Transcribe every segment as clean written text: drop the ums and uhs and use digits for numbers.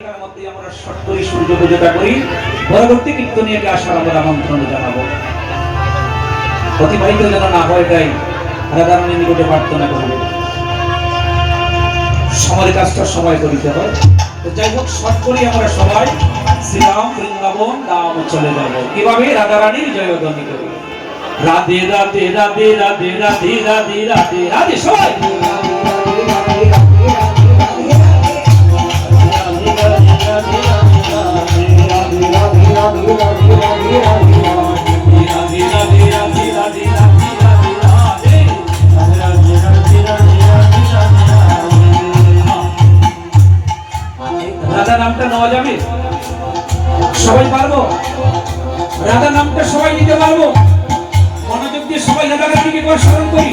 আমরা সত্যই সূর্য পূজা করি। পরবর্তী কীর্তনীয়কে আসার আমরা আমন্ত্রণ জানাবো। অতিবাহিত যেন না হয় এটাই রাধারানীর নিকটে প্রার্থনা করব। সময়ের কাজটা সময় করিতে হয়। তো যাই হোক, শর্ট করি আমরা সবাই শ্রীরাম বৃন্দাবন ধাম চলে যাব। কিভাবে? রাধারানীর জয়ধ্বনি করি। রাধে রাধে রাধে রাধে রাধে রাধে রাধে রাধে সবাই। রাধা নামটা নেওয়া যাবে? সবাই পারবো? রাধা নামটা সবাই নিতে পারবো? মনোযোগ দিয়ে সবাই রাধাকে স্মরণ করি।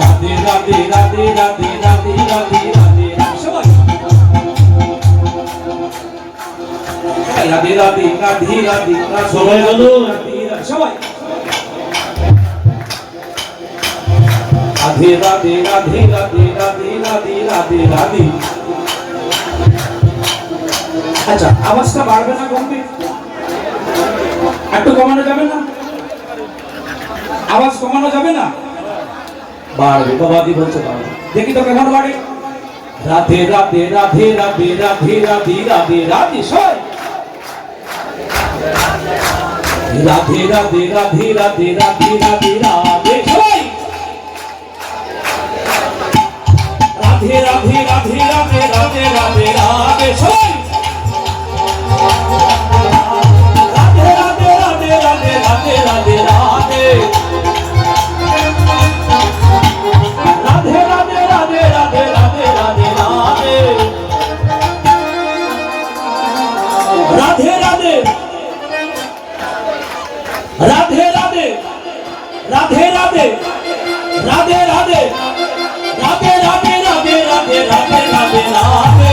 রাধে রাধে রাধে রাধে রাধে রাধে রাধে সবাই। রাধে রাধে রাধে রাধে সবাই বলুন সবাই। রাধে রাধে রাধে রাধে রাধে রাধে রাধে রাধে। আচ্ছা, আওয়াজটা বাড়বে না কমবে? একটু কমানো যাবে না? আওয়াজ কমানো যাবে না? বাড়বে, বাবাদি বলছে বাড়বে। দেখি তো কেমন বাড়ে। রাধে রাধে রাধে রাধে রাধে রাধে রাধে রাধে সবাই। রাধে রাধে রাধে রাধে রাধে রাধে রাধে সবাই। রাধে রাধে রাধে রাধে রাধে রাধে রাধে সবাই। রাধে রাধে রাধে রাধে রাধে রাধে রাধে। রাধে রাধে রাধে রাধে রাধে রাধে রাধে। রাধে রাধে রাধে রাধে রাধে রাধে রাধে রাধে রাধে রাধে রাধে রাধে রাধে রাধে রাধে।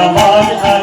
আমার